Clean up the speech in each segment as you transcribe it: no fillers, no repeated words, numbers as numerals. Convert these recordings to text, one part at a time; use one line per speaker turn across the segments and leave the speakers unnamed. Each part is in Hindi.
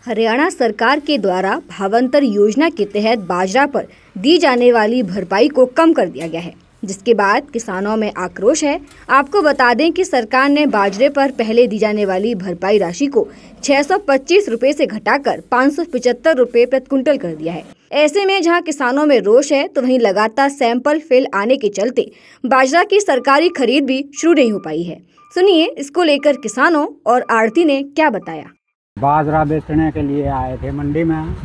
हरियाणा सरकार के द्वारा भावांतर योजना के तहत बाजरा पर दी जाने वाली भरपाई को कम कर दिया गया है, जिसके बाद किसानों में आक्रोश है। आपको बता दें कि सरकार ने बाजरे पर पहले दी जाने वाली भरपाई राशि को 625 रुपये से घटाकर 575 रुपये प्रति क्विंटल कर दिया है। ऐसे में जहां किसानों में रोष है, तो वहीं लगातार सैंपल फेल आने के चलते बाजरा की सरकारी खरीद भी शुरू नहीं हो पाई है। सुनिए इसको लेकर किसानों और आढ़ती ने क्या बताया।
बाजरा बेचने के लिए आए थे मंडी में,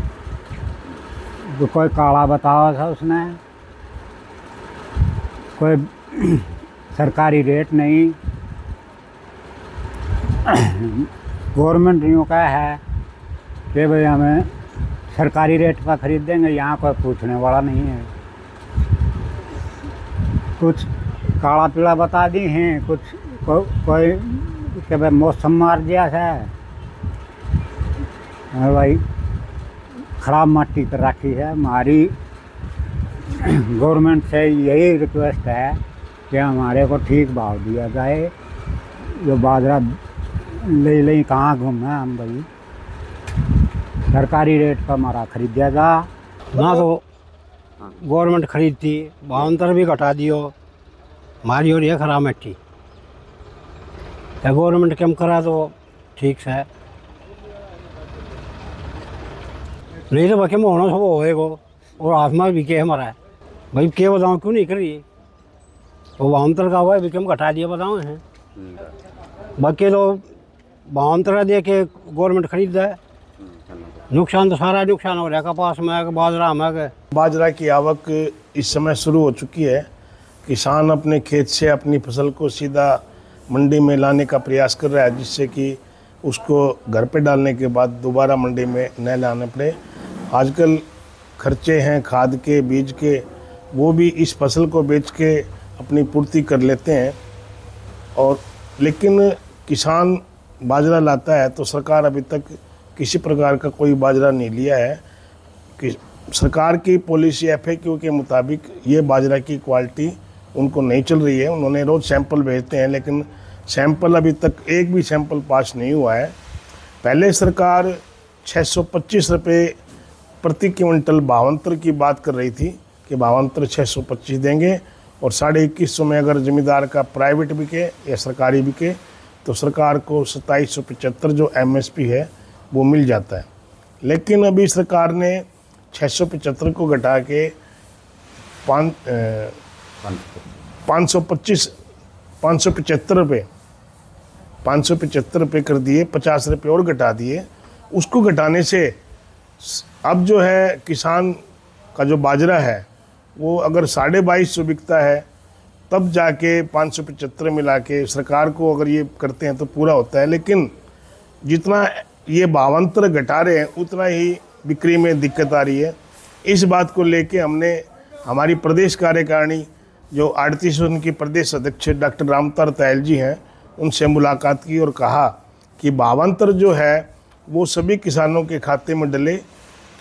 जो कोई काला बताया था उसने, कोई सरकारी रेट नहीं। गवर्नमेंट यूँ का है कि भाई हमें सरकारी रेट पर खरीद देंगे, यहाँ कोई पूछने वाला नहीं है। कुछ काला पीला बता दी हैं, कुछ कोई के भाई मौसम मार दिया है भाई, खराब मिट्टी पर रखी है। हमारी गवर्नमेंट से यही रिक्वेस्ट है कि हमारे को ठीक भाव दिया जाए। जो बाजरा ले कहाँ घूमना है हम भाई, सरकारी रेट पर हमारा खरीदा जा
ना। तो गवर्नमेंट खरीदती, भावांतर भी घटा दियो, हमारी और ये खराब मिट्टी गवर्नमेंट कम करा तो ठीक से, नहीं तो बाकी में होना सब होएगा। और आसमान भी के हमारा है भाई, क्या बताऊँ क्यों नहीं कर रही। वो भावांतर का हुआ है, विक्रम घटा दिया बताओ हैं। बाकी तो भावांतर दे के गवर्नमेंट खरीद है, नुकसान तो सारा नुकसान हो रहा है। कपास में, बाजरा में,
बाजरा की आवक इस समय शुरू हो चुकी है। किसान अपने खेत से अपनी फसल को सीधा मंडी में लाने का प्रयास कर रहा है, जिससे कि उसको घर पे डालने के बाद दोबारा मंडी में न लाने पड़े। आजकल खर्चे हैं खाद के, बीज के, वो भी इस फसल को बेच के अपनी पूर्ति कर लेते हैं। और लेकिन किसान बाजरा लाता है तो सरकार अभी तक किसी प्रकार का कोई बाजरा नहीं लिया है। कि सरकार की पॉलिसी FAQ के मुताबिक ये बाजरा की क्वालिटी उनको नहीं चल रही है। उन्होंने रोज़ सैंपल भेजते हैं, लेकिन सैंपल अभी तक एक भी सैंपल पास नहीं हुआ है। पहले सरकार 625 रुपये प्रति क्विंटल भावांतर की बात कर रही थी कि भावांतर 625 देंगे, और 2150 में अगर ज़मींदार का प्राइवेट बिके या सरकारी बिके तो सरकार को 2775 जो MSP है वो मिल जाता है। लेकिन अभी सरकार ने 675 को घटा के 575 रुपये कर दिए, 50 रुपये और घटा दिए। उसको घटाने से अब जो है किसान का जो बाजरा है वो अगर 2250 बिकता है, तब जाके 575 मिला के सरकार को अगर ये करते हैं तो पूरा होता है। लेकिन जितना ये भावांतर घटा रहे हैं उतना ही बिक्री में दिक्कत आ रही है। इस बात को लेके हमने हमारी प्रदेश कार्यकारिणी जो आढ़ती संघ की प्रदेश अध्यक्ष डॉक्टर रामतार तायल जी हैं, उनसे मुलाकात की और कहा कि भावांतर जो है वो सभी किसानों के खाते में डले,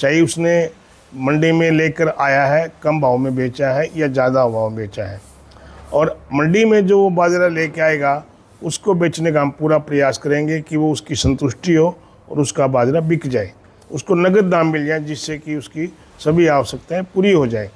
चाहे उसने मंडी में लेकर आया है, कम भाव में बेचा है या ज़्यादा भाव में बेचा है। और मंडी में जो वो बाजरा लेके आएगा उसको बेचने का हम पूरा प्रयास करेंगे कि वो उसकी संतुष्टि हो और उसका बाजरा बिक जाए, उसको नगद दाम मिल जाए, जिससे कि उसकी सभी आवश्यकताएं पूरी हो जाए।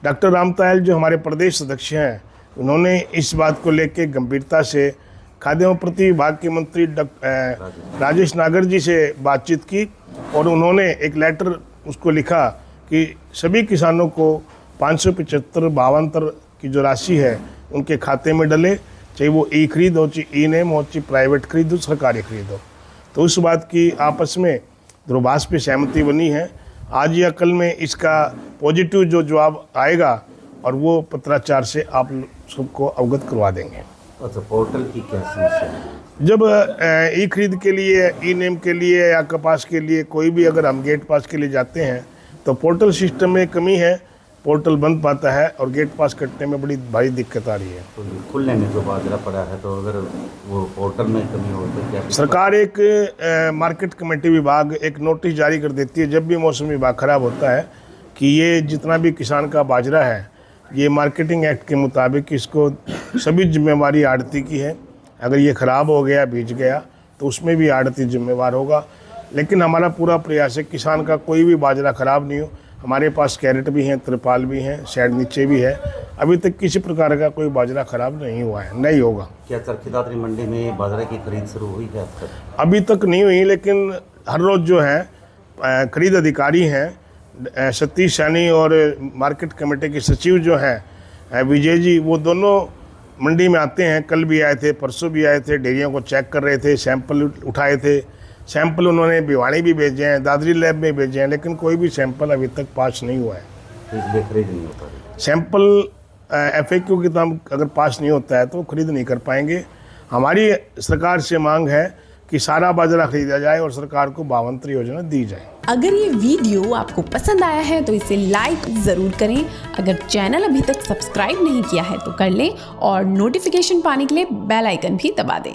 डॉक्टर राम तायल जो हमारे प्रदेश अध्यक्ष हैं, उन्होंने इस बात को लेकर गंभीरता से खाद्य एवं प्रति विभाग के मंत्री राजेश नागर जी से बातचीत की, और उन्होंने एक लेटर उसको लिखा कि सभी किसानों को 575 भावांतर की जो राशि है उनके खाते में डले, चाहे वो ई खरीद हो, चाहे ई-नेम हो, चाहे प्राइवेट खरीद हो, सरकारी खरीद हो। तो उस बात की आपस में दूरभाष पे सहमति बनी है। आज या कल में इसका पॉजिटिव जो जवाब आएगा और वो पत्राचार से आप सबको अवगत करवा देंगे।
अच्छा, पोर्टल की क्या समस्या है?
जब ई खरीद के लिए, ई-नेम के लिए या कपास के लिए कोई भी अगर हम गेट पास के लिए जाते हैं तो पोर्टल सिस्टम में कमी है, पोर्टल बंद पाता है और गेट पास कटने में बड़ी भारी दिक्कत आ रही है।
तो खुलने में जो बाजरा पड़ा है, तो अगर वो पोर्टल में कमी हो तो क्या
सरकार एक मार्केट कमेटी विभाग एक नोटिस जारी कर देती है जब भी मौसम विभाग खराब होता है कि ये जितना भी किसान का बाजरा है, ये मार्केटिंग एक्ट के मुताबिक इसको सभी जिम्मेवारी आड़ती की है। अगर ये ख़राब हो गया, भीज गया, तो उसमें भी आड़ती जिम्मेवार होगा। लेकिन हमारा पूरा प्रयास है किसान का कोई भी बाजरा खराब नहीं हो। हमारे पास कैरेट भी हैं, तिरपाल भी हैं, शेड नीचे भी है। अभी तक किसी प्रकार का कोई बाजरा खराब नहीं हुआ है, नहीं होगा।
क्या चरखी दादरी मंडी में बाजरे की खरीद शुरू हुई है अब तक?
अभी तक नहीं हुई, लेकिन हर रोज़ जो है खरीद अधिकारी हैं सतीश सैनी और मार्केट कमेटी के सचिव जो हैं विजय जी, वो दोनों मंडी में आते हैं। कल भी आए थे, परसों भी आए थे, डेयरियों को चेक कर रहे थे, सैंपल उठाए थे। सैंपल उन्होंने भिवानी भी भेजे हैं, दादरी लैब में भेजे हैं, लेकिन कोई भी सैंपल अभी तक पास नहीं हुआ है।
इसलिए खरीद नहीं हो पा रही।
सैंपल FAQ की तो अगर पास नहीं होता है तो खरीद नहीं कर पाएंगे। हमारी सरकार से मांग है कि सारा बाजरा खरीदा जाए और सरकार को भावांतर योजना दी जाए।
अगर ये वीडियो आपको पसंद आया है तो इसे लाइक ज़रूर करें। अगर चैनल अभी तक सब्सक्राइब नहीं किया है तो कर लें और नोटिफिकेशन पाने के लिए बेल आइकन भी दबा दें।